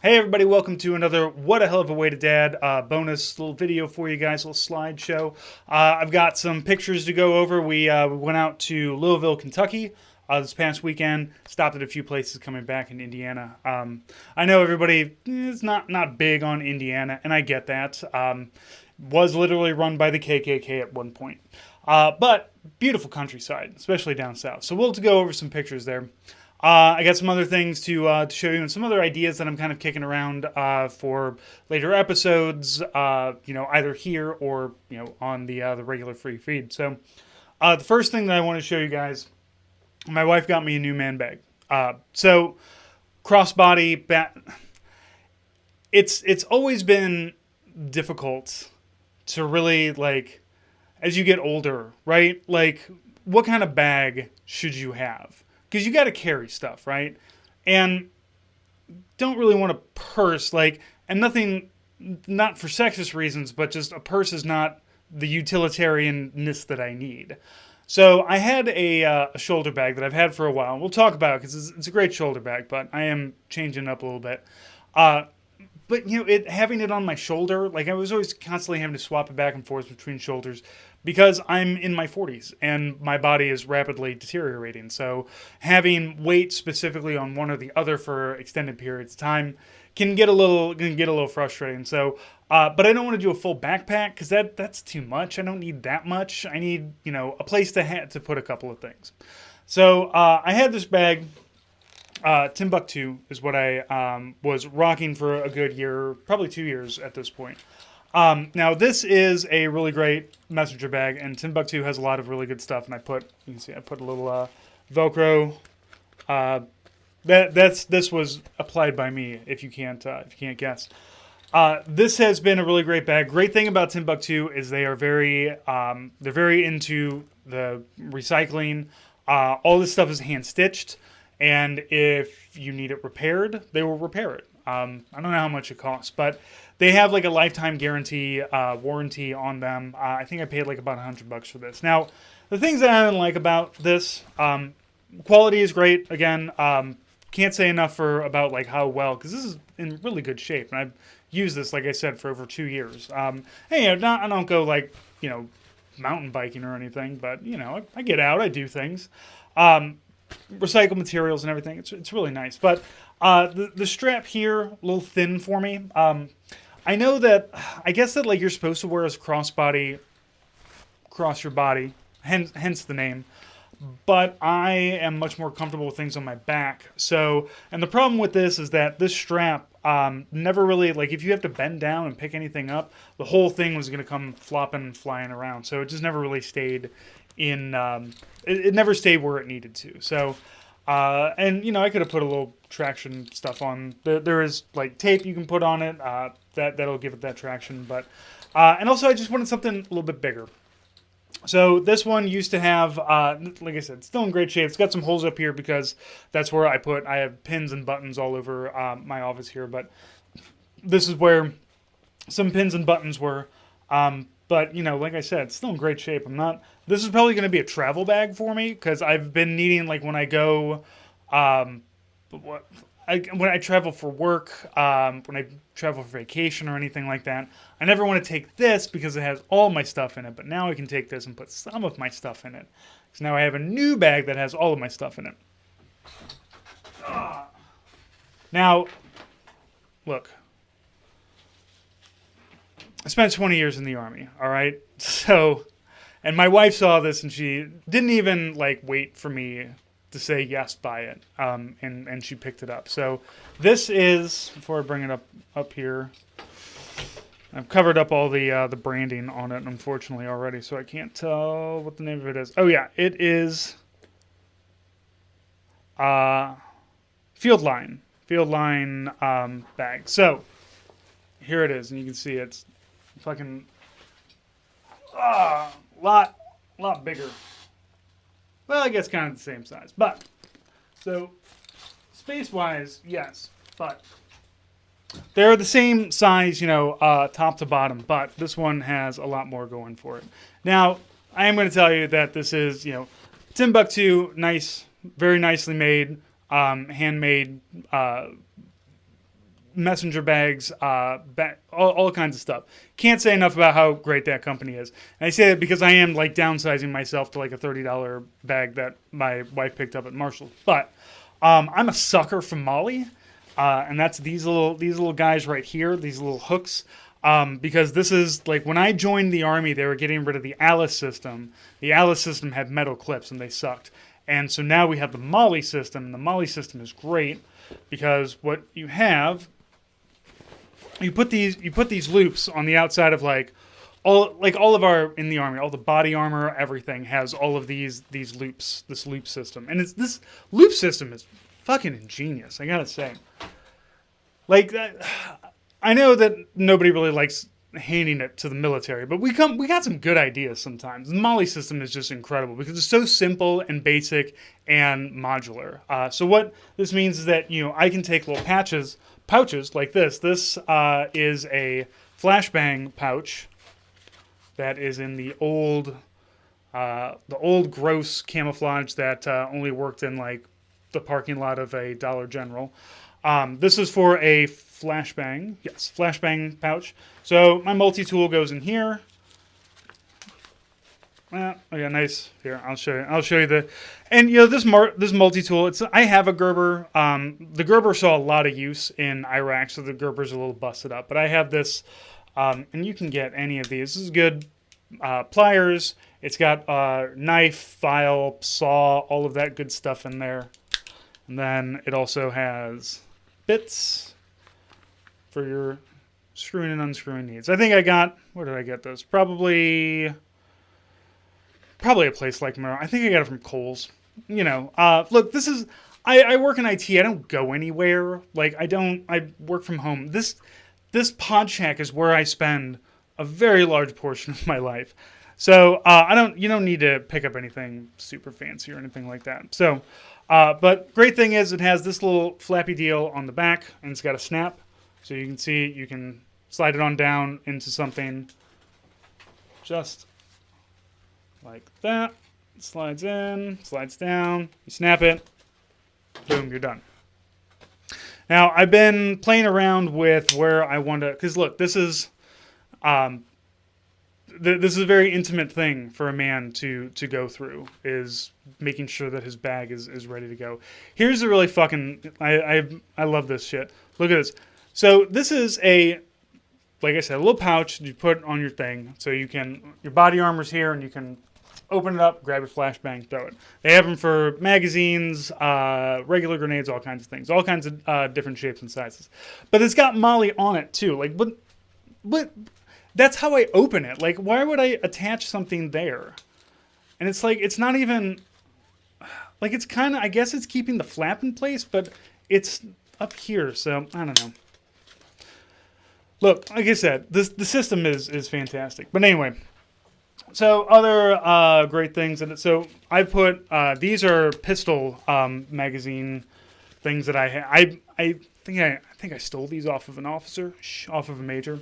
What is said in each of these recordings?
Hey everybody, welcome to another What a Hell of a Way to Dad bonus little video for you guys, a little slideshow. I've got some pictures to go over. We went out to Louisville, Kentucky this past weekend, stopped at a few places coming back in Indiana. I know everybody is not big on Indiana, and I get that. Was literally run by the KKK at one point. But beautiful countryside, especially down south. So we'll go over some pictures there. I got some other things to show you and some other ideas that I'm kind of kicking around for later episodes, either here or, on the regular free feed. So the first thing that I want to show you guys, my wife got me a new man bag. So crossbody, it's always been difficult to really, as you get older, right? Like, what kind of bag should you have? Because you got to carry stuff, right? And don't really want a purse, and nothing, not for sexist reasons, but just a purse is not the utilitarianness that I need. So I had a shoulder bag that I've had for a while. We'll talk about it because it's a great shoulder bag, but I am changing it up a little bit. But having it on my shoulder, I was always constantly having to swap it back and forth between shoulders because I'm in my 40s and my body is rapidly deteriorating. So having weight specifically on one or the other for extended periods of time can get a little frustrating. So, but I don't want to do a full backpack because that's too much. I don't need that much. I need a place to put a couple of things. So I had this bag. Timbuktu is what I was rocking for a good year, probably 2 years at this point. Now this is a really great messenger bag, and Timbuktu has a lot of really good stuff. And you can see I put a little Velcro. This was applied by me. If you can't guess, this has been a really great bag. Great thing about Timbuktu is they're very into the recycling. All this stuff is hand stitched. And if you need it repaired, they will repair it. I don't know how much it costs, but they have a lifetime guarantee, warranty on them. I think I paid about $100 for this. Now, the things that I didn't like about this, quality is great. Again, can't say enough about how well, because this is in really good shape. And I've used this, like I said, for over 2 years. Hey, I don't go mountain biking or anything, but I get out, I do things. Recycled materials and everything. It's really nice. But the strap here, a little thin for me. I know that, I guess that you're supposed to wear as crossbody, cross your body, hence the name. But I am much more comfortable with things on my back. So, and the problem with this is that this strap never really, if you have to bend down and pick anything up, the whole thing was going to come flopping and flying around. So it just never really stayed in, it never stayed where it needed to. So, and I could have put a little traction stuff on. There is tape you can put on it, that'll give it that traction. But, and also I just wanted something a little bit bigger. So this one used to have, like I said, it's still in great shape. It's got some holes up here because that's where I have pins and buttons all over my office here. But this is where some pins and buttons were. But, like I said, it's still in great shape. This is probably going to be a travel bag for me because I've been needing, when I go, when I travel for work, when I travel for vacation or anything like that, I never want to take this because it has all my stuff in it. But now I can take this and put some of my stuff in it. So now I have a new bag that has all of my stuff in it. Now, look. I spent 20 years in the Army, all right? So, and my wife saw this and she didn't even wait for me to say yes, buy it, and she picked it up. So this is, before I bring it up here, I've covered up all the branding on it, unfortunately, already, so I can't tell what the name of it is. Oh yeah, it is Field Line bag. So here it is, and you can see it's fucking lot bigger. Well, I guess kind of the same size, but so space-wise, yes, but they're the same size, top to bottom. But this one has a lot more going for it. Now, I am going to tell you that this is, Timbuktu, nice, very nicely made, handmade messenger bags, all kinds of stuff. Can't say enough about how great that company is. And I say that because I am like downsizing myself to like a $30 bag that my wife picked up at Marshall's. But I'm a sucker for Molly, and that's these little guys right here, these little hooks. Because this is like when I joined the Army, they were getting rid of the Alice system. The Alice system had metal clips and they sucked. And so now we have the Molly system. And the Molly system is great because what you have, you put these loops on the outside of all of our in the Army, all the body armor, everything has all of these loops, this loop system. And this loop system is fucking ingenious, I gotta say. Like I know that nobody really likes handing it to the military, but we got some good ideas sometimes. The Molly system is just incredible because it's so simple and basic and modular. So what this means is that I can take little pouches like this. This is a flashbang pouch that is in the old gross camouflage that only worked in like the parking lot of a Dollar General. This is for a flashbang pouch. So my multi-tool goes in here. Okay, nice. Here, I'll show you this multi-tool. I have a Gerber. The Gerber saw a lot of use in Iraq, so the Gerber's a little busted up. But I have this, and you can get any of these. This is good. Pliers. It's got knife, file, saw, all of that good stuff in there. And then it also has bits for your screwing and unscrewing needs. I think where did I get this? Probably a place like Monroe. I think I got it from Kohl's. Look, I work in IT. I don't go anywhere. I work from home. This pod shack is where I spend a very large portion of my life. So you don't need to pick up anything super fancy or anything like that. So, but great thing is it has this little flappy deal on the back and it's got a snap. So you can see, you can slide it on down into something just like that. It slides in, slides down, you snap it, boom, you're done. Now, I've been playing around with where I want to, because look, this is a very intimate thing for a man to go through, is making sure that his bag is ready to go. Here's the really fucking, I love this shit. Look at this. So this is like I said, a little pouch you put on your thing. So your body armor's here and you can open it up, grab your flashbang, throw it. They have them for magazines, regular grenades, all kinds of things. All kinds of different shapes and sizes. But it's got Molly on it too. Like, but that's how I open it. Like, why would I attach something there? And it's like, it's not even, like, it's kind of, I guess it's keeping the flap in place, but it's up here. So, I don't know. Look, like I said, the system is fantastic. But anyway, so other great things in it. So I put these are pistol magazine things that I have. I think I stole these off of an officer, off of a major.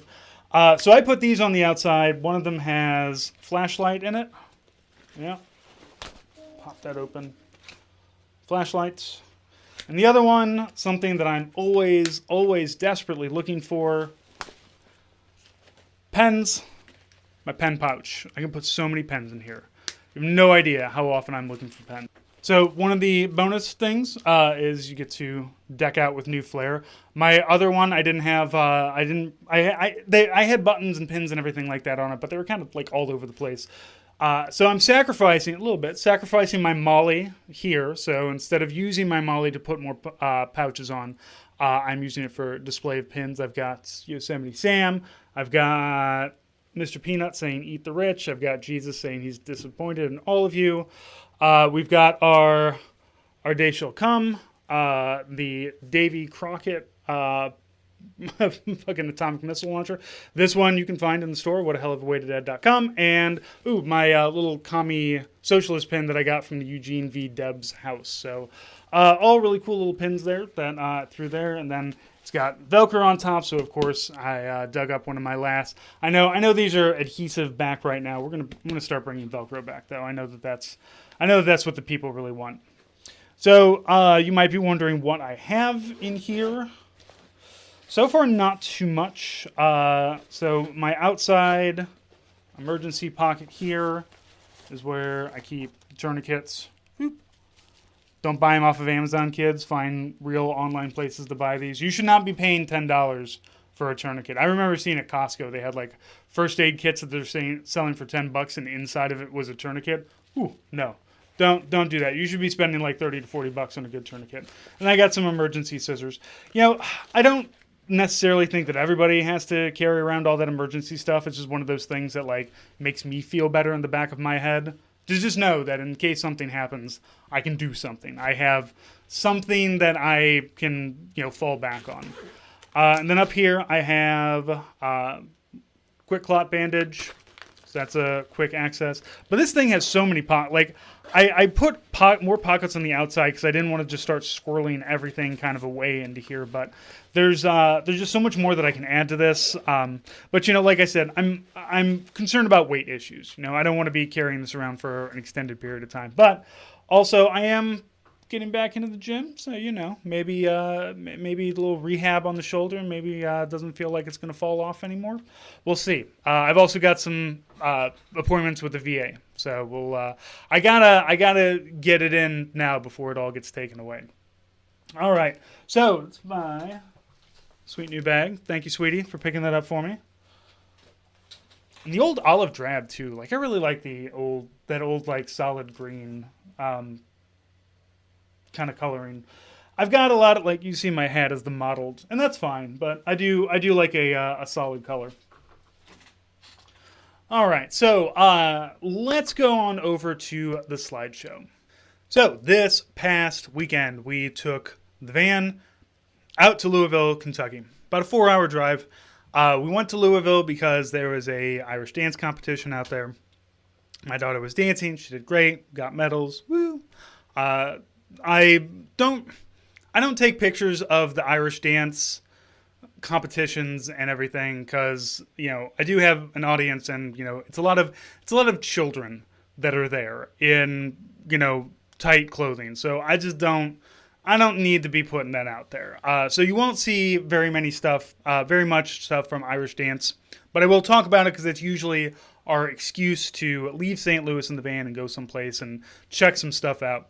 So I put these on the outside. One of them has flashlight in it. Yeah, pop that open. Flashlights. And the other one, something that I'm always desperately looking for. Pens, my pen pouch. I can put so many pens in here. You have no idea how often I'm looking for pens. So one of the bonus things is you get to deck out with new flair. My other one, I didn't have. I had buttons and pins and everything like that on it, but they were kind of like all over the place. So I'm sacrificing my Molly here. So instead of using my Molly to put more pouches on, I'm using it for display of pins. I've got Yosemite Sam. I've got Mr. Peanut saying, "Eat the rich." I've got Jesus saying he's disappointed in all of you. We've got our day shall come. The Davy Crockett fucking atomic missile launcher. This one you can find in the store, whatahellofawaydadad.com. And my little commie socialist pin that I got from the Eugene V. Debs house. So all really cool little pins there that through there. And then it's got Velcro on top, so of course I dug up one of my last. I know these are adhesive back right now. I'm gonna start bringing Velcro back though. I know that's what the people really want. So you might be wondering what I have in here. So far, not too much. So my outside emergency pocket here is where I keep tourniquets. Boop. Don't buy them off of Amazon, kids. Find real online places to buy these. You should not be paying $10 for a tourniquet. I remember seeing at Costco, they had like first aid kits that they're selling for $10, and inside of it was a tourniquet. Ooh, no. Don't do that. You should be spending like $30 to $40 on a good tourniquet. And I got some emergency scissors. You know, I don't necessarily think that everybody has to carry around all that emergency stuff. It's just one of those things that like makes me feel better in the back of my head. To just know that in case something happens, I can do something. I have something that I can, fall back on. And then up here, I have quick clot bandage. So that's a quick access. But this thing has so many pockets. Like, I put more pockets on the outside because I didn't want to just start swirling everything kind of away into here. But there's just so much more that I can add to this. But like I said, I'm concerned about weight issues. I don't want to be carrying this around for an extended period of time. But also, I am getting back into the gym, so maybe a little rehab on the shoulder. Maybe doesn't feel like it's going to fall off anymore. We'll see. I've also got some appointments with the VA, so we'll. I gotta get it in now before it all gets taken away. All right, so it's my sweet new bag. Thank you, sweetie, for picking that up for me. And the old olive drab too. Like I really like that old like solid green. Kind of coloring. I've got a lot of, like you see my hat as the mottled, and that's fine, but I do like a solid color. All right, so let's go on over to the slideshow. So this past weekend, we took the van out to Louisville, Kentucky. About a 4-hour drive. We went to Louisville because there was a Irish dance competition out there. My daughter was dancing. She did great. Got medals. Woo. I don't take pictures of the Irish dance competitions and everything because I do have an audience, and it's a lot of children that are there in tight clothing. So I don't need to be putting that out there. So you won't see very much stuff from Irish dance, but I will talk about it because it's usually our excuse to leave St. Louis in the van and go someplace and check some stuff out.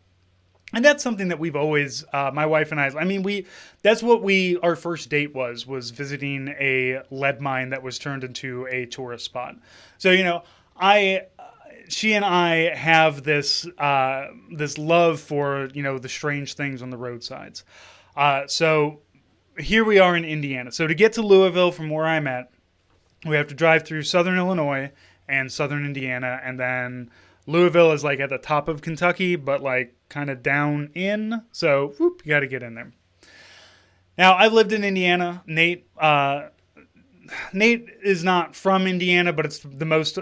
And that's something that we've always, my wife and that's what our first date was visiting a lead mine that was turned into a tourist spot. So, she and I have this love for, the strange things on the roadsides. So here we are in Indiana. So to get to Louisville from where I'm at, we have to drive through southern Illinois and southern Indiana, and then Louisville is like at the top of Kentucky, but like kind of down in. So you got to get in there. Now I've lived in Indiana. Nate is not from Indiana, but it's the most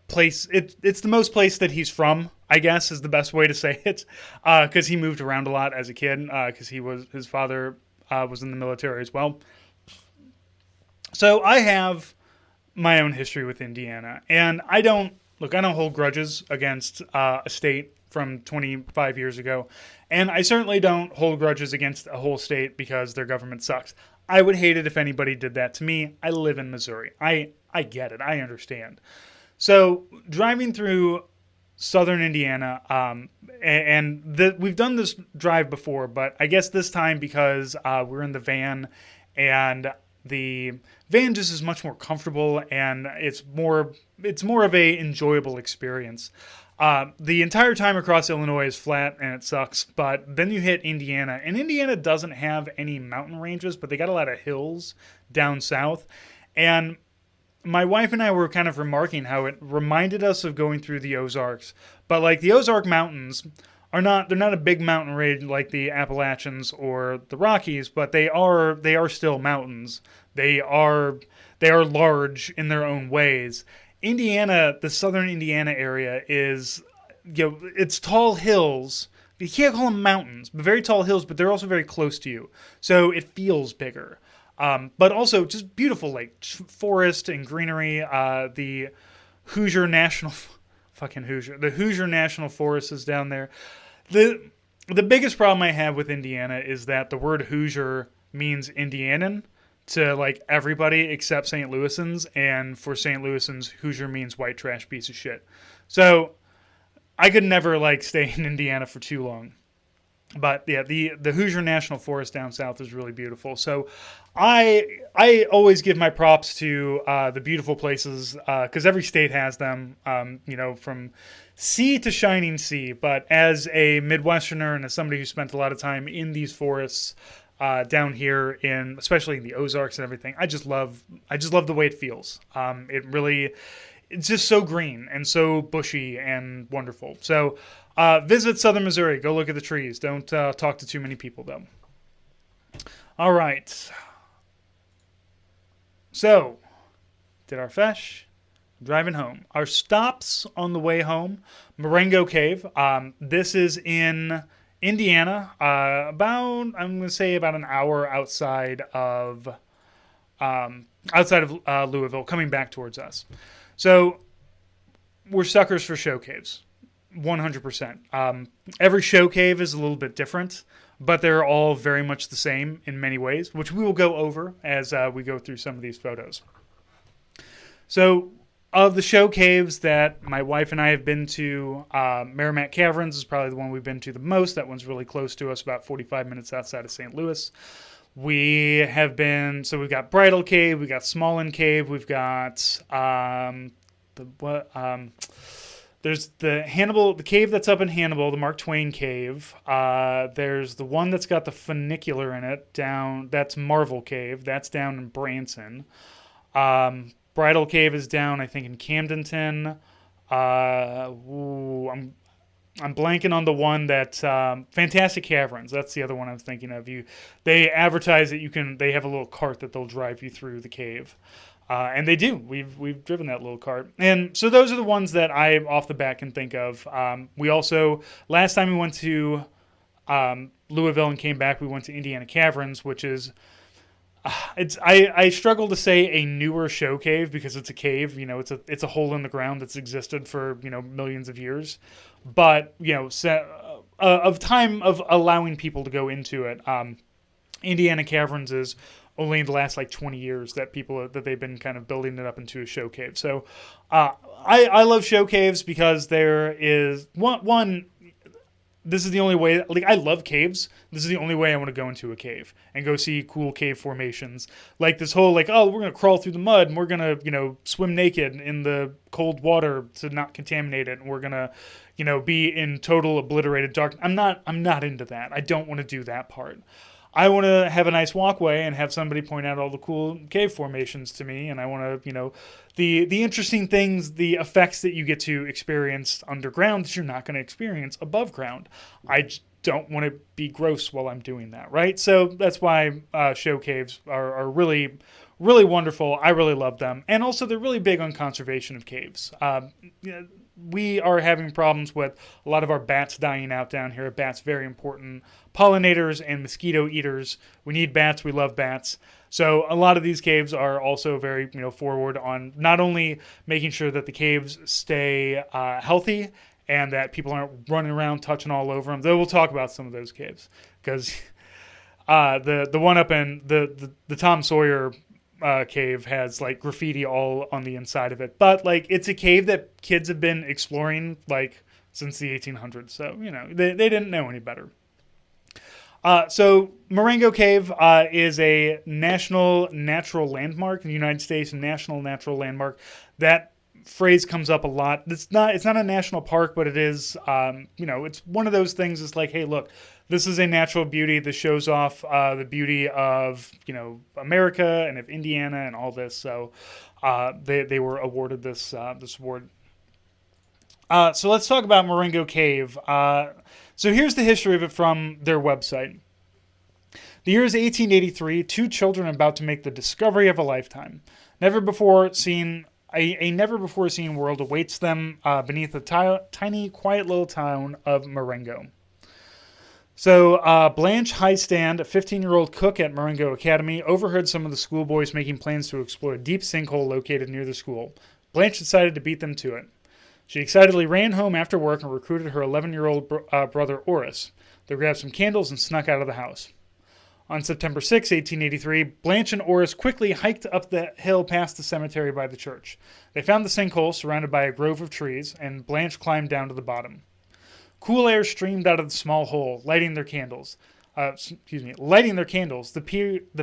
place. It's the most place that he's from, I guess, is the best way to say it. Because he moved around a lot as a kid. Because his father was in the military as well. So I have my own history with Indiana, and I don't hold grudges against a state from 25 years ago, and I certainly don't hold grudges against a whole state because their government sucks. I would hate it if anybody did that to me. I live in Missouri. I get it. I understand. So driving through southern Indiana, we've done this drive before, but I guess this time because we're in the van, and the van just is much more comfortable, and it's more of a enjoyable experience. The entire time across Illinois is flat and it sucks, but then you hit Indiana, and Indiana doesn't have any mountain ranges, but they got a lot of hills down south. And my wife and I were kind of remarking how it reminded us of going through the Ozarks, but like the Ozark Mountains they're not a big mountain range like the Appalachians or the Rockies, but they are still mountains. They are large in their own ways. Indiana, the southern Indiana area is, it's tall hills. You can't call them mountains, but very tall hills, but they're also very close to you. So it feels bigger. But also just beautiful, like forest and greenery. The Hoosier National Forest is down there. The biggest problem I have with Indiana is that the word Hoosier means Indianan. to like everybody except St. Louisans, and for St. Louisans, Hoosier means white trash piece of shit. So I could never like stay in Indiana for too long. But yeah, the Hoosier National Forest down south is really beautiful. So I always give my props to the beautiful places because every state has them. From sea to shining sea. But as a Midwesterner and as somebody who spent a lot of time in these forests down here especially in the Ozarks and everything, I just love the way it feels. It's just so green and so bushy and wonderful. So visit Southern Missouri. Go look at the trees. Don't talk to too many people, though. All right. So, did our fesh. Driving home. Our stops on the way home. Marengo Cave. This is in Indiana. I'm going to say about an hour outside of Louisville, coming back towards us. So, we're suckers for show caves. 100%. Every show cave is a little bit different, but they're all very much the same in many ways, which we will go over as we go through some of these photos. So, of the show caves that my wife and I have been to, Merrimack Caverns is probably the one we've been to the most. That one's really close to us, about 45 minutes outside of St. Louis. We've got Bridal Cave, we've got Smallin Cave, we've got there's the cave that's up in Hannibal, the Mark Twain Cave. There's the one that's got the funicular in it that's Marvel Cave. That's down in Branson. Bridal Cave is down, I think, in Camdenton. I'm blanking on the one that Fantastic Caverns. That's the other one I was thinking of. They advertise that they have a little cart that they'll drive you through the cave. And they do. We've driven that little cart. And so those are the ones that I off the bat can think of. We also, last time we went to Louisville and came back, we went to Indiana Caverns, which is, I struggle to say a newer show cave because it's a cave. It's a hole in the ground that's existed for, millions of years. But, of time of allowing people to go into it, Indiana Caverns is only in the last 20 years that they've been kind of building it up into a show cave. So I love show caves because there is one this is the only way, I love caves. This is the only way I want to go into a cave and go see cool cave formations. Like this whole we're going to crawl through the mud and we're going to, swim naked in the cold water to not contaminate it. And we're going to, be in total obliterated dark. I'm not into that. I don't want to do that part. I want to have a nice walkway and have somebody point out all the cool cave formations to me. And I want to, the interesting things, the effects that you get to experience underground that you're not going to experience above ground. I just don't want to be gross while I'm doing that, right? So that's why show caves are really, really wonderful. I really love them. And also they're really big on conservation of caves. We are having problems with a lot of our bats dying out down here. Bats, very important pollinators and mosquito eaters. We need bats. We love bats. So a lot of these caves are also very, forward on not only making sure that the caves stay healthy and that people aren't running around touching all over them. Though we'll talk about some of those caves because the one up in the Tom Sawyer cave has graffiti all on the inside of it, but it's a cave that kids have been exploring since the 1800s. So they didn't know any better. So Marengo Cave is a national natural landmark in the United States. National natural landmark. That phrase comes up a lot. It's not a national park, but it is. It's one of those things. It's hey, look. This is a natural beauty. This shows off the beauty of, America and of Indiana and all this. So they were awarded this award. So let's talk about Marengo Cave. So here's the history of it from their website. The year is 1883. Two children are about to make the discovery of a lifetime. A never before seen world awaits them beneath the tiny, quiet little town of Marengo. So Blanche Highstand, a 15-year-old cook at Marengo Academy, overheard some of the schoolboys making plans to explore a deep sinkhole located near the school. Blanche decided to beat them to it. She excitedly ran home after work and recruited her 11-year-old brother Oris. They grabbed some candles and snuck out of the house. On September 6, 1883, Blanche and Oris quickly hiked up the hill past the cemetery by the church. They found the sinkhole surrounded by a grove of trees, and Blanche climbed down to the bottom. Cool air streamed out of the small hole, lighting their candles. The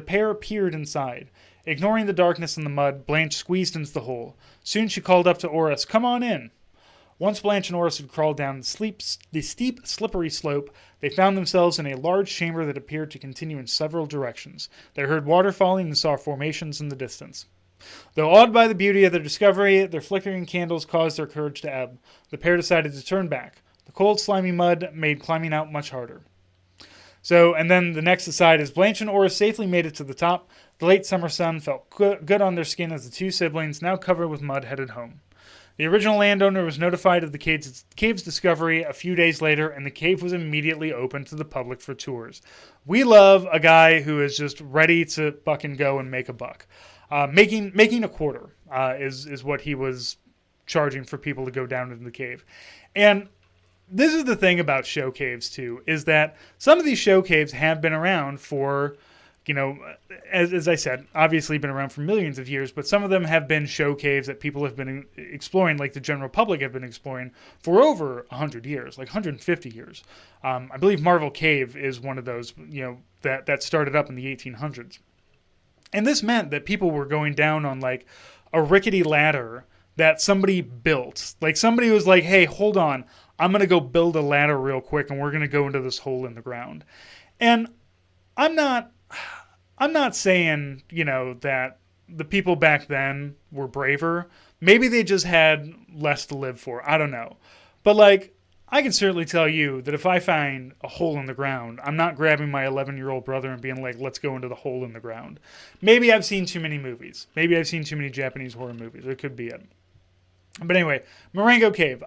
pair peered inside. Ignoring the darkness and the mud, Blanche squeezed into the hole. Soon she called up to Oris, "Come on in." Once Blanche and Oris had crawled down the steep, slippery slope, they found themselves in a large chamber that appeared to continue in several directions. They heard water falling and saw formations in the distance. Though awed by the beauty of their discovery, their flickering candles caused their courage to ebb. The pair decided to turn back. The cold, slimy mud made climbing out much harder. So, and then the next aside is Blanche and Oris safely made it to the top. The late summer sun felt good on their skin as the two siblings, now covered with mud, headed home. The original landowner was notified of the cave's discovery a few days later, and the cave was immediately opened to the public for tours. We love a guy who is just ready to fucking go and make a buck. Making a quarter is what he was charging for people to go down into the cave. And this is the thing about show caves, too, is that some of these show caves have been around for, as I said, obviously been around for millions of years, but some of them have been show caves that people have been exploring, like the general public have been exploring for over 100 years, like 150 years. I believe Marvel Cave is one of those, that started up in the 1800s. And this meant that people were going down on like a rickety ladder that somebody built. Like somebody was like, "Hey, hold on. I'm going to go build a ladder real quick and we're going to go into this hole in the ground." And I'm not saying, that the people back then were braver. Maybe they just had less to live for. I don't know. But like, I can certainly tell you that if I find a hole in the ground, I'm not grabbing my 11-year-old brother and being like, "Let's go into the hole in the ground." Maybe I've seen too many movies. Maybe I've seen too many Japanese horror movies. It could be it. But anyway, Marengo Cave.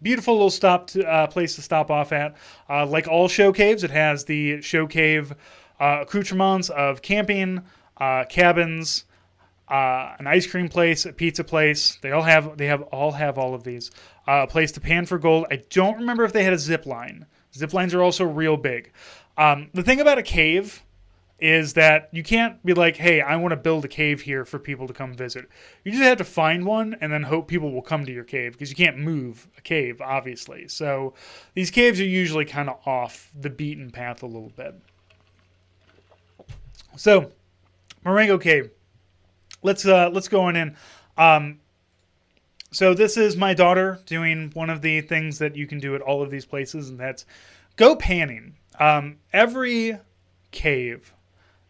Beautiful little place to stop off at. Like all show caves, it has the show cave accoutrements of camping, cabins, an ice cream place, a pizza place. They all have all of these. A place to pan for gold. I don't remember if they had a zip line. Zip lines are also real big. The thing about a cave is that you can't be like, "Hey, I want to build a cave here for people to come visit." You just have to find one and then hope people will come to your cave, because you can't move a cave, obviously. So these caves are usually kind of off the beaten path a little bit. So, Marengo Cave. Let's go on in. So this is my daughter doing one of the things that you can do at all of these places, and that's go panning. Every cave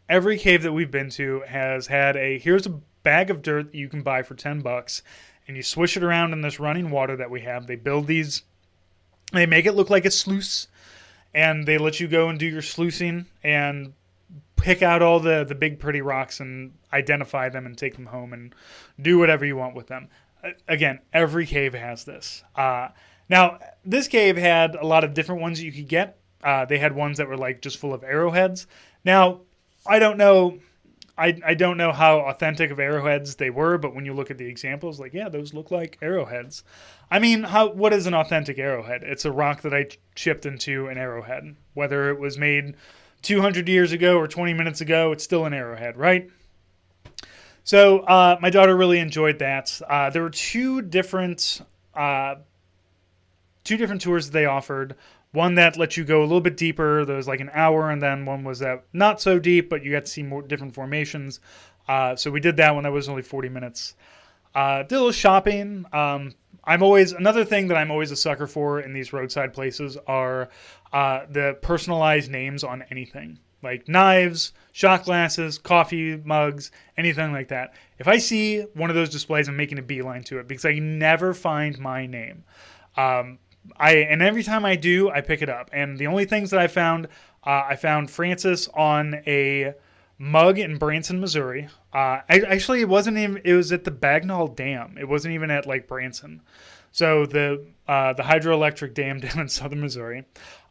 that we've been to has had here's a bag of dirt that you can buy for $10, and you swish it around in this running water that we have. They build these, they make it look like a sluice, and they let you go and do your sluicing and pick out all the big pretty rocks and identify them and take them home and do whatever you want with them. Again, every cave has this. Now, this cave had a lot of different ones that you could get. They had ones that were like just full of arrowheads. Now, I don't know how authentic of arrowheads they were, but when you look at the examples, like, yeah, those look like arrowheads. I mean, what is an authentic arrowhead? It's a rock that I chipped into an arrowhead. Whether it was made 200 years ago or 20 minutes ago, it's still an arrowhead, right? So my daughter really enjoyed that. There were two different tours that they offered. One that let you go a little bit deeper. There was like an hour, and then one was that not so deep, but you got to see more different formations. So we did that one. That was only 40 minutes. Did a little shopping. Another thing that I'm always a sucker for in these roadside places are the personalized names on anything. Like knives, shot glasses, coffee mugs, anything like that. If I see one of those displays, I'm making a beeline to it because I never find my name. And every time I do, I pick it up. And the only things that I found Francis on a mug in Branson, Missouri. It was at the Bagnall Dam. It wasn't even at like Branson. So the hydroelectric dam down in southern Missouri.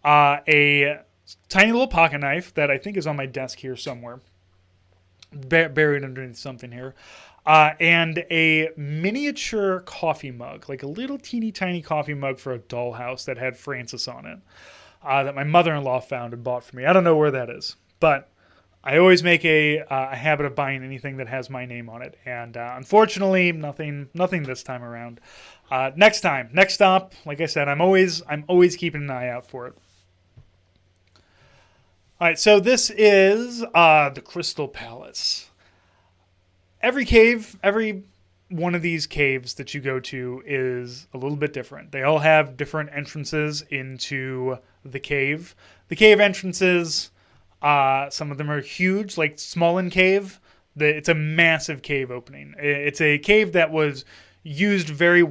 A tiny little pocket knife that I think is on my desk here somewhere, buried underneath something here. And a miniature coffee mug, like a little teeny tiny coffee mug for a dollhouse that had Francis on it, that my mother-in-law found and bought for me. I don't know where that is, but I always make a habit of buying anything that has my name on it, and unfortunately, nothing this time around. Next stop, like I said, I'm always keeping an eye out for it. All right, so this is the Crystal Palace. Every one of these caves that you go to is a little bit different. They all have different entrances into the cave. The cave entrances, some of them are huge, like Smolin Cave. It's a massive cave opening. It's a cave that was used very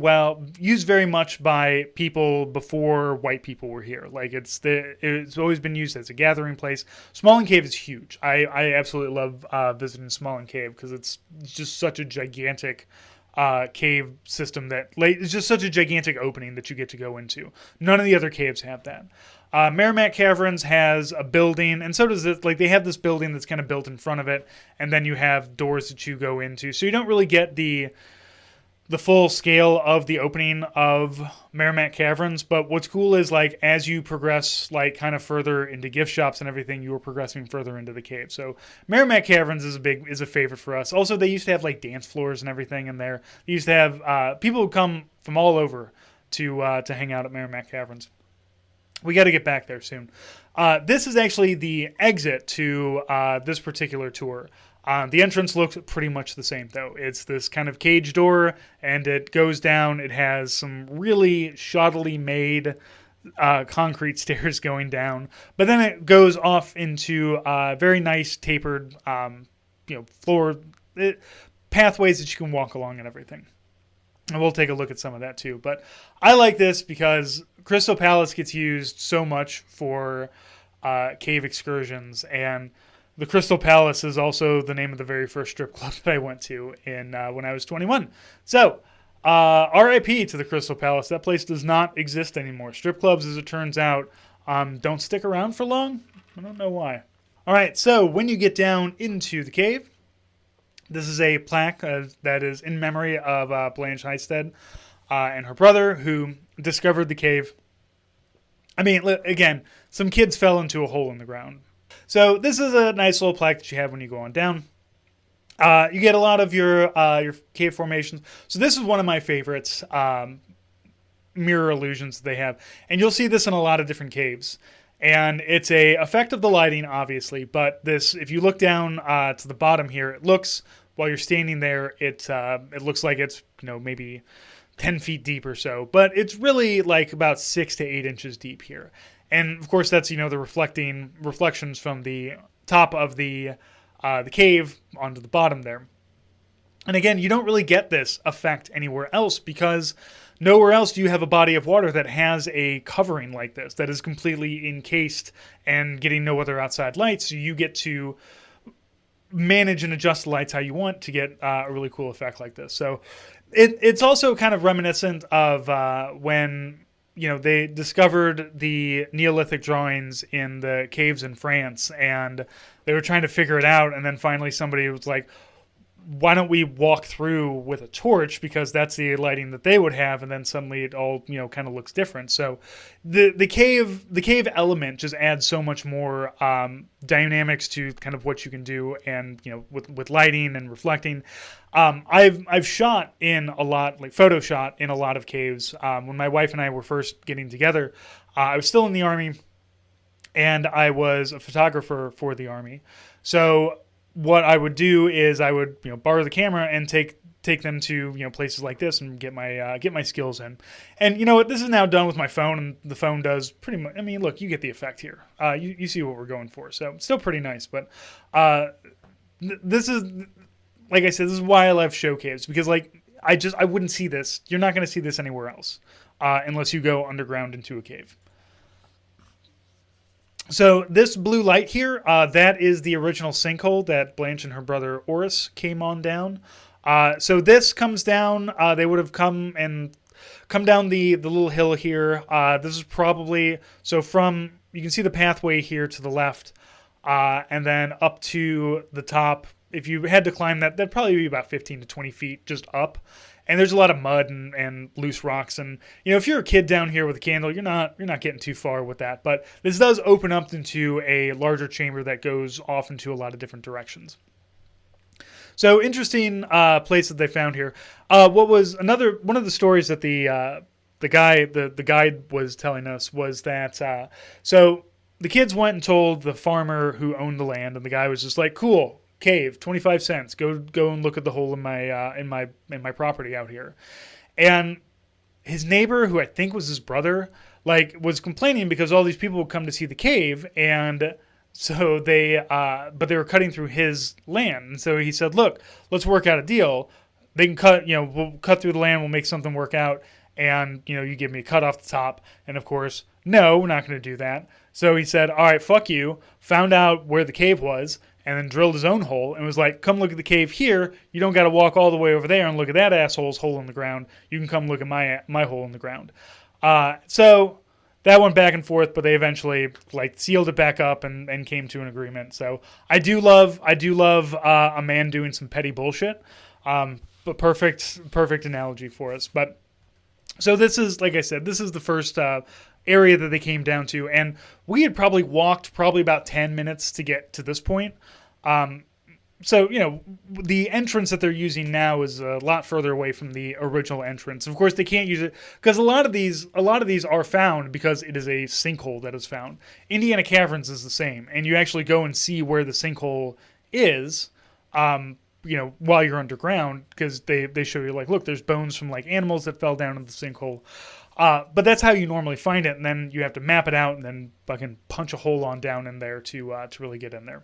much by people before white people were here. Like it's always been used as a gathering place. Smolin Cave is huge. I absolutely love visiting Smolin Cave because it's just such a gigantic cave system it's just such a gigantic opening that you get to go into. None of the other caves have that. Merrimack Caverns has a building, and so does it. Like they have this building that's kind of built in front of it, and then you have doors that you go into. So you don't really get the full scale of the opening of Merrimack Caverns, but what's cool is like as you progress like kind of further into gift shops and everything, you are progressing further into the cave. So Merrimack Caverns is a favorite for us. Also, they used to have like dance floors and everything in there. They used to have people who come from all over to hang out at Merrimack Caverns. We got to get back there soon. This is actually the exit to this particular tour. The entrance looks pretty much the same, though. It's this kind of cage door, and it goes down. It has some really shoddily made concrete stairs going down, but then it goes off into very nice tapered, floor pathways that you can walk along and everything. And we'll take a look at some of that too. But I like this because Crystal Palace gets used so much for cave excursions, and the Crystal Palace is also the name of the very first strip club that I went to when I was 21. So, RIP to the Crystal Palace. That place does not exist anymore. Strip clubs, as it turns out, don't stick around for long. I don't know why. All right, so when you get down into the cave, this is a plaque that is in memory of Blanche Heisted and her brother who discovered the cave. I mean, again, some kids fell into a hole in the ground. So this is a nice little plaque that you have when you go on down. You get a lot of your cave formations. So this is one of my favorites, mirror illusions that they have. And you'll see this in a lot of different caves. And it's a effect of the lighting, obviously. But this, if you look down to the bottom here, it looks, while you're standing there, it looks like it's maybe 10 feet deep or so. But it's really like about 6 to 8 inches deep here. And of course, that's the reflections from the top of the cave onto the bottom there. And again, you don't really get this effect anywhere else because nowhere else do you have a body of water that has a covering like this that is completely encased and getting no other outside light. So you get to manage and adjust the lights how you want to get a really cool effect like this. So it's also kind of reminiscent of when they discovered the Neolithic drawings in the caves in France, and they were trying to figure it out, and then finally somebody was like, why don't we walk through with a torch, because that's the lighting that they would have, and then suddenly it all kind of looks different. So the cave element just adds so much more dynamics to kind of what you can do, and with lighting and reflecting. I've shot in a lot, like photo shot in a lot of caves. When my wife and I were first getting together, I was still in the Army, and I was a photographer for the Army. So what I would do is I would borrow the camera and take them to places like this and get my skills in. And you know what, this is now done with my phone, and the phone does pretty much. I mean, look, you get the effect here. You see what we're going for. So still pretty nice, but this is, like I said, this is why I love show caves, because I wouldn't see this. You're not going to see this anywhere else unless you go underground into a cave. So this blue light here, that is the original sinkhole that Blanche and her brother Oris came on down. So this comes down. They would have come down the little hill here. This is probably, so from, you can see the pathway here to the left, and then up to the top. If you had to climb that, that'd probably be about 15 to 20 feet just up. and there's a lot of mud and loose rocks. And if you're a kid down here with a candle, you're not getting too far with that. But this does open up into a larger chamber that goes off into a lot of different directions. So interesting place that they found here. What was one of the stories that the guide was telling us was that so the kids went and told the farmer who owned the land, and the guy was just like, "Cool, cave, 25 cents. Go and look at the hole in my property out here." And his neighbor, who I think was his brother, was complaining because all these people would come to see the cave, and so but they were cutting through his land. And so he said, "Look, let's work out a deal. They can cut, we'll cut through the land, we'll make something work out, and you give me a cut off the top." And of course, no, we're not going to do that. So he said, "All right, fuck you." Found out where the cave was, and then drilled his own hole and was like, "Come look at the cave here. You don't got to walk all the way over there and look at that asshole's hole in the ground. You can come look at my hole in the ground." So that went back and forth, but they eventually sealed it back up and came to an agreement. So I do love a man doing some petty bullshit. But perfect analogy for us. But so this is, like I said, this is the first area that they came down to, and we had probably walked about 10 minutes to get to this point. So the entrance that they're using now is a lot further away from the original entrance. Of course, they can't use it because a lot of these are found because it is a sinkhole that is found. Indiana Caverns is the same, and you actually go and see where the sinkhole is. While you're underground, because they show you look, there's bones from animals that fell down in the sinkhole. But that's how you normally find it, and then you have to map it out and then fucking punch a hole on down in there to really get in there.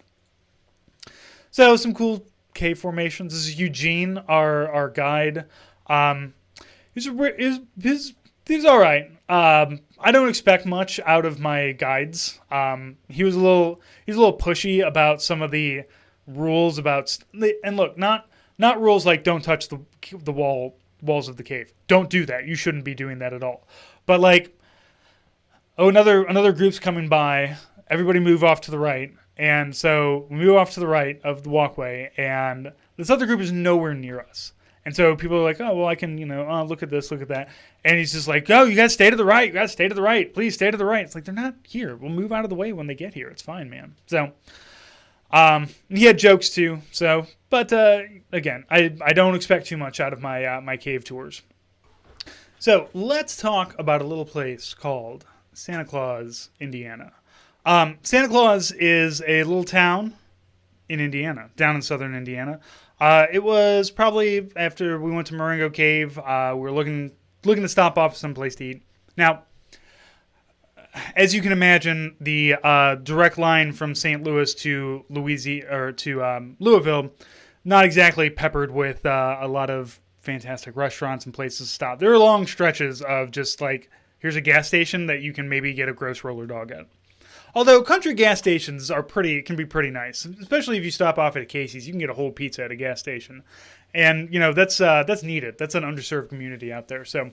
So some cool cave formations. This is Eugene, our guide. He's all right. I don't expect much out of my guides. He's a little pushy about some of the rules about, and look, not rules like don't touch the walls of the cave. Don't do that. You shouldn't be doing that at all. But another group's coming by. Everybody move off to the right. And so we move off to the right of the walkway, and this other group is nowhere near us. And so people are like, "Oh, well, I can, look at this, look at that." And he's just like, "Oh, you guys stay to the right. You guys stay to the right. Please stay to the right." It's like, they're not here. We'll move out of the way when they get here. It's fine, man. So he had jokes too. So, but again, I don't expect too much out of my cave tours. So let's talk about a little place called Santa Claus, Indiana. Santa Claus is a little town in Indiana, down in southern Indiana. It was probably after we went to Marengo Cave. We were looking to stop off someplace to eat. Now, as you can imagine, the direct line from St. Louis to Louisville, not exactly peppered with a lot of fantastic restaurants and places to stop. There are long stretches of just here's a gas station that you can maybe get a gross roller dog at. Although country gas stations can be pretty nice, especially if you stop off at a Casey's. You can get a whole pizza at a gas station, and that's needed. That's an underserved community out there. So,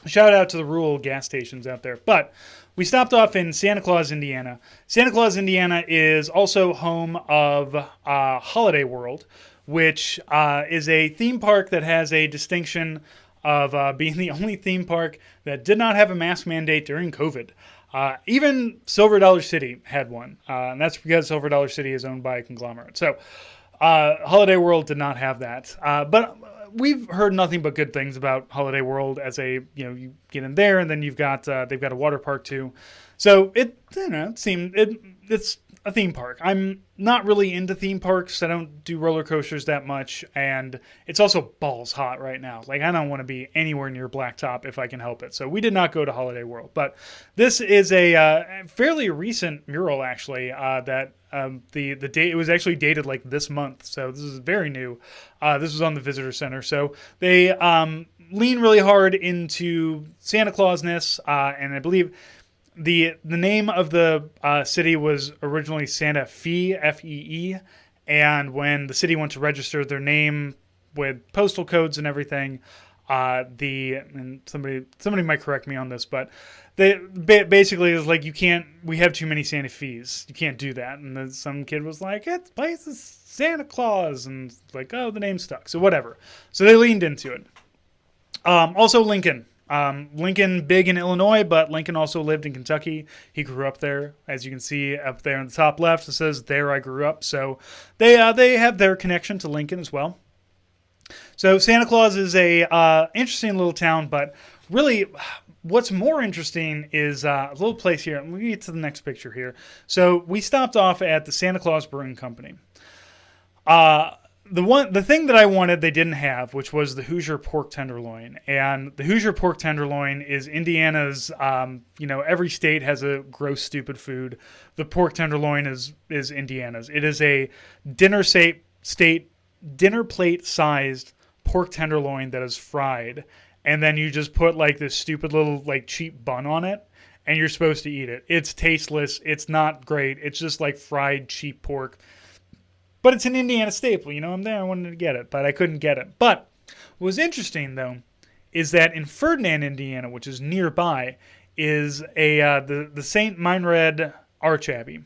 shout out to the rural gas stations out there. But we stopped off in Santa Claus, Indiana. Santa Claus, Indiana is also home of Holiday World, which is a theme park that has a distinction of being the only theme park that did not have a mask mandate during COVID. Even Silver Dollar City had one, and that's because Silver Dollar City is owned by a conglomerate. So Holiday World did not have that. But we've heard nothing but good things about Holiday World as you get in there, and then they've got a water park too. So it's a theme park. I'm not really into theme parks. I don't do roller coasters that much, and it's also balls hot right now. I don't want to be anywhere near Blacktop if I can help it. So we did not go to Holiday World, but this is a fairly recent mural actually. That the date, it was actually dated this month, so this is very new. This was on the visitor center, so they lean really hard into Santa Clausness, and I believe the name of the city was originally Santa Fe, Fee, and when the city went to register their name with postal codes and everything, and somebody might correct me on this, but they basically is we have too many Santa Fees, you can't do that, and then some kid was like, "It's place is Santa Claus," and the name stuck, so whatever. So they leaned into it. Also Lincoln. Lincoln, big in Illinois, but Lincoln also lived in Kentucky. He grew up there, as you can see up there in the top left. It says "There I grew up," so they have their connection to Lincoln as well. So Santa Claus is a interesting little town, but really, what's more interesting is a little place here. Let me get to the next picture here. So we stopped off at the Santa Claus Brewing Company. The thing that I wanted they didn't have, which was the Hoosier pork tenderloin, and the Hoosier pork tenderloin is Indiana's. Every state has a gross, stupid food. The pork tenderloin is Indiana's. It is a dinner plate sized pork tenderloin that is fried, and then you just put like this stupid little like cheap bun on it, and you're supposed to eat it. It's tasteless. It's not great. It's just like fried cheap pork. But it's an Indiana staple. I'm there. I wanted to get it, but I couldn't get it. But what was interesting, though, is that in Ferdinand, Indiana, which is nearby, is the St. Meinrad Arch Abbey.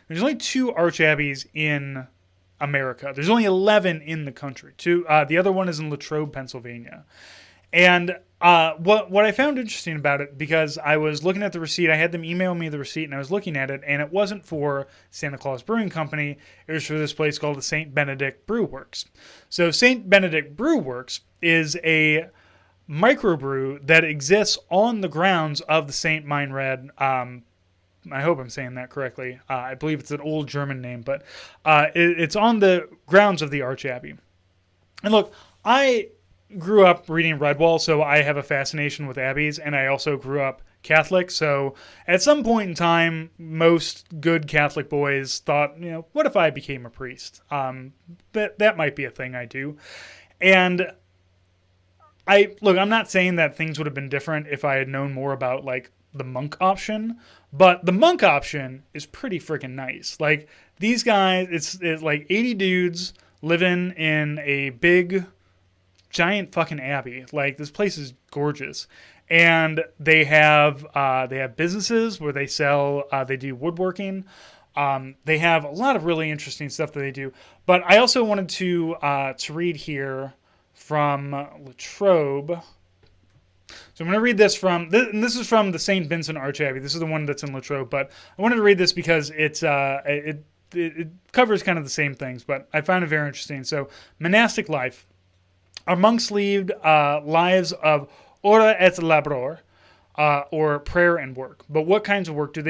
There's only 2 Arch Abbeys in America. There's only 11 in the country. The other one is in Latrobe, Pennsylvania. And what I found interesting about it, because I was looking at the receipt, I had them email me the receipt, and I was looking at it, and it wasn't for Santa Claus Brewing Company. It was for this place called the St. Benedict Brew Works. So St. Benedict Brew Works is a microbrew that exists on the grounds of the St. Meinrad. I hope I'm saying that correctly. I believe it's an old German name, but it's on the grounds of the Arch Abbey. And look, I grew up reading Redwall, so I have a fascination with abbeys, and I also grew up Catholic, so at some point in time, most good Catholic boys thought, what if I became a priest? That might be a thing I do. And I'm not saying that things would have been different if I had known more about, like, the monk option, but the monk option is pretty freaking nice. Like, these guys, it's like 80 dudes living in a big giant fucking abbey. Like, this place is gorgeous, and they have businesses where they sell. They do woodworking. They have a lot of really interesting stuff that they do. But I also wanted to read here from Latrobe. So I'm going to read this and this is from the St. Vincent Arch Abbey. This is the one that's in Latrobe, but I wanted to read this because it covers kind of the same things, but I found it very interesting. So, monastic life. Our monks lived lives of ora et labor, or prayer and work. But what kinds of work do?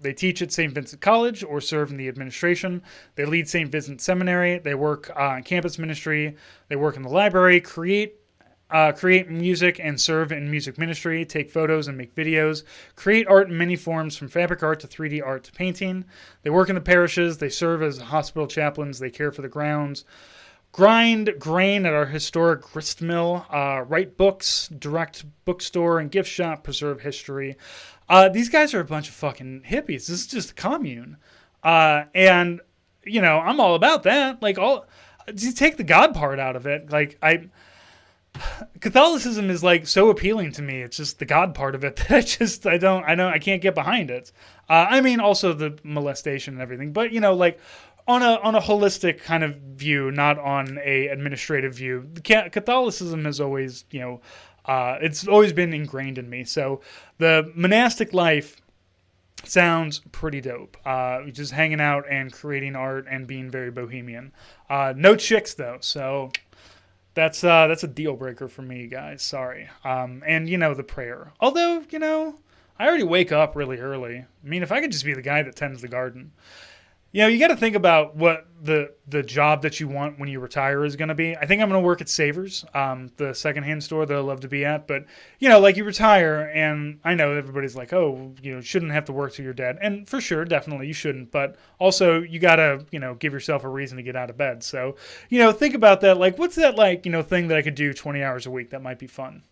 They teach at St. Vincent College or serve in the administration. They lead St. Vincent Seminary. They work on campus ministry. They work in the library, create music and serve in music ministry, take photos and make videos, create art in many forms from fabric art to 3D art to painting. They work in the parishes. They serve as hospital chaplains. They care for the grounds. Grind grain at our historic grist mill, write books, direct bookstore and gift shop, preserve history. These guys are a bunch of fucking hippies. This is just a commune. And, I'm all about that. Like, you take the God part out of it. Like, Catholicism is like so appealing to me. It's just the God part of it that I can't get behind it. Also the molestation and everything, but on a holistic kind of view, not on a administrative view. Catholicism has always, it's always been ingrained in me. So the monastic life sounds pretty dope. Just hanging out and creating art and being very bohemian. No chicks though, so that's a deal breaker for me, guys. Sorry. And the prayer. Although, I already wake up really early. I mean, if I could just be the guy that tends the garden. You got to think about what the job that you want when you retire is going to be. I think I'm going to work at Savers, the secondhand store that I love to be at. But, you retire, and I know everybody's like, oh, shouldn't have to work till you're dead. And for sure, definitely, you shouldn't. But also, you got to, give yourself a reason to get out of bed. So, think about that. Like, what's that, thing that I could do 20 hours a week? That might be fun.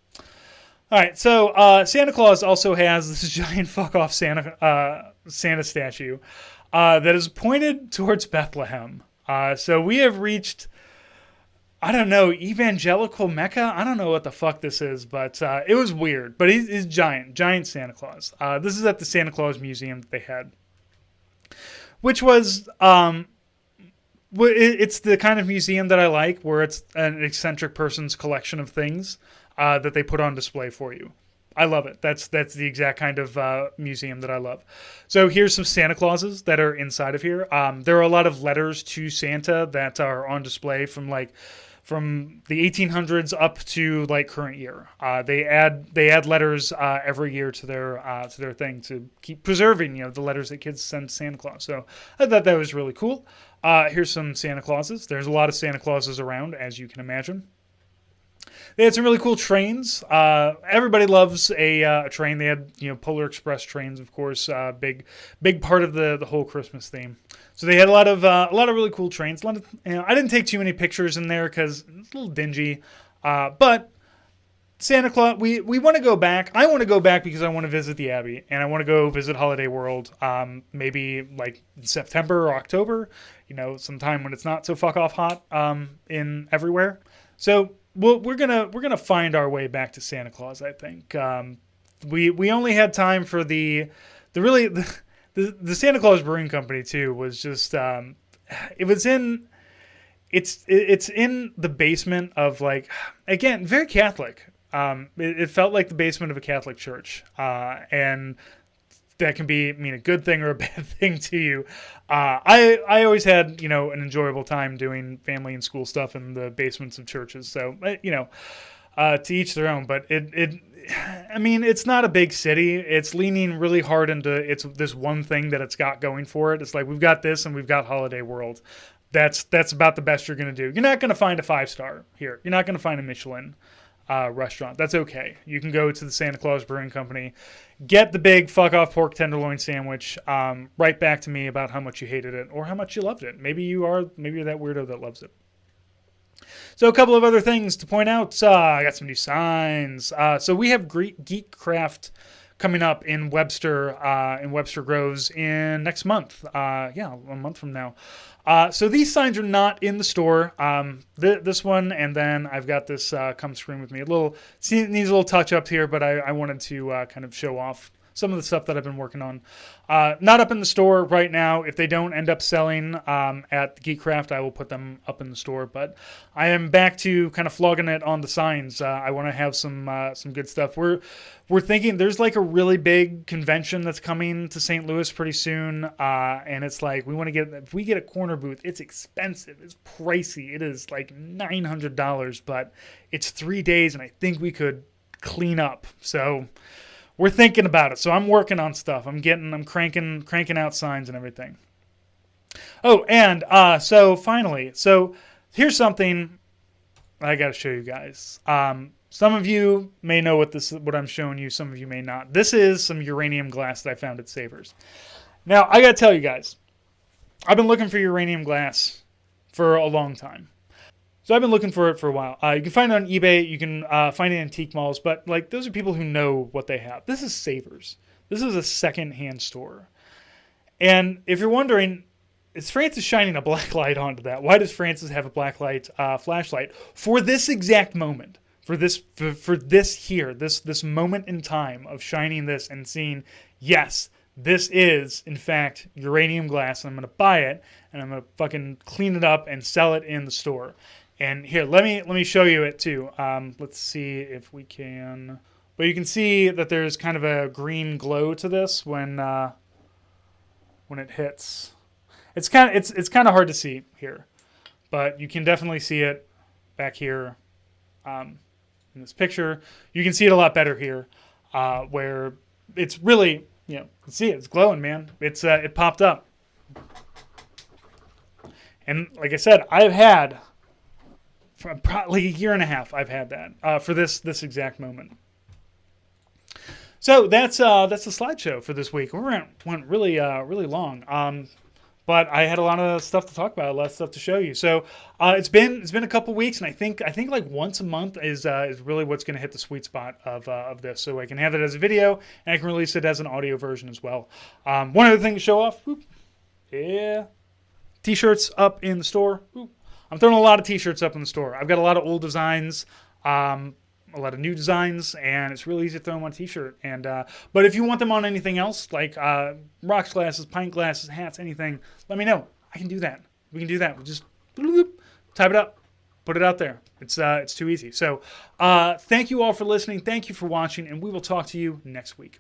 All right, so Santa Claus also has this giant fuck-off Santa statue. That is pointed towards Bethlehem. So we have reached, I don't know, evangelical Mecca? I don't know what the fuck this is, but it was weird. But he's giant Santa Claus. This is at the Santa Claus Museum that they had. Which was it's the kind of museum that I like, where it's an eccentric person's collection of things that they put on display for you. I love it. That's the exact kind of museum that I love. So here's some Santa Clauses that are inside of here. There are a lot of letters to Santa that are on display from the 1800s up to like current year. They add letters every year to their thing to keep preserving the letters that kids send to Santa Claus. So I thought that was really cool. Here's some Santa Clauses. There's a lot of Santa Clauses around, as you can imagine. They had some really cool trains. Everybody loves a train. They had Polar Express trains, of course, big part of the whole Christmas theme. So they had a lot of really cool trains. I didn't take too many pictures in there because it's a little dingy. But Santa Claus, we want to go back. I want to go back because I want to visit the Abbey and I want to go visit Holiday World. Maybe like September or October. Sometime when it's not so fuck off hot in everywhere. So. Well, we're gonna find our way back to Santa Claus. I think we only had time for the Santa Claus Brewing Company too. Was just it's in the basement of again very Catholic. It felt like the basement of a Catholic church, and that can be a good thing or a bad thing to you. I always had an enjoyable time doing family and school stuff in the basements of churches. So to each their own. But it's not a big city. It's leaning really hard into this one thing that it's got going for it. It's like we've got this and we've got Holiday World. That's about the best you're gonna do. You're not gonna find a 5-star here. You're not gonna find a Michelin restaurant. That's okay. You can go to the Santa Claus Brewing Company, get the big fuck off pork tenderloin sandwich, write back to me about how much you hated it or how much you loved it. Maybe you're that weirdo that loves it. So a couple of other things to point out. I got some new signs. So we have Geek Craft coming up in Webster Groves in next month. A month from now. So these signs are not in the store. This one, and then I've got this come screen with me. Needs a little touch up here, but I wanted to kind of show off some of the stuff that I've been working on. Not up in the store right now. If they don't end up selling at Geekcraft, I will put them up in the store. But I am back to kind of flogging it on the signs. I want to have some good stuff. We're thinking there's like a really big convention that's coming to St. Louis pretty soon, and it's like if we get a corner booth, it's expensive, it's pricey. It is like $900, but it's 3 days, and I think we could clean up. So. We're thinking about it, so I'm working on stuff. I'm cranking out signs and everything. Oh, and so finally, here's something I got to show you guys. Some of you may know what I'm showing you. Some of you may not. This is some uranium glass that I found at Savers. Now, I got to tell you guys, I've been looking for uranium glass for a long time. So I've been looking for it for a while. You can find it on eBay. You can find it in antique malls. But those are people who know what they have. This is Savers. This is a second-hand store. And if you're wondering, is Francis shining a black light onto that? Why does Francis have a black light flashlight? For this exact moment. For this moment in time of shining this and seeing, yes, this is, in fact, uranium glass. And I'm going to buy it. And I'm going to fucking clean it up and sell it in the store. And here, let me show you it too. Let's see if we can. But you can see that there's kind of a green glow to this when it hits. It's kind of hard to see here, but you can definitely see it back here in this picture. You can see it a lot better here, where it's really you can see it. It's glowing, man. It popped up, and like I said, I've had. For probably a year and a half, I've had that for this exact moment. So that's the slideshow for this week. We went really long, but I had a lot of stuff to talk about, a lot of stuff to show you. So it's been a couple weeks, and I think like once a month is really what's going to hit the sweet spot of this. So I can have it as a video, and I can release it as an audio version as well. One other thing to show off, t-shirts up in the store. I'm throwing a lot of t-shirts up in the store. I've got a lot of old designs, a lot of new designs, and it's really easy to throw them on a t-shirt. And but if you want them on anything else, like rocks glasses, pint glasses, hats, anything, let me know. I can do that. We can do that. We just type it up, put it out there. It's too easy. So thank you all for listening. Thank you for watching, and we will talk to you next week.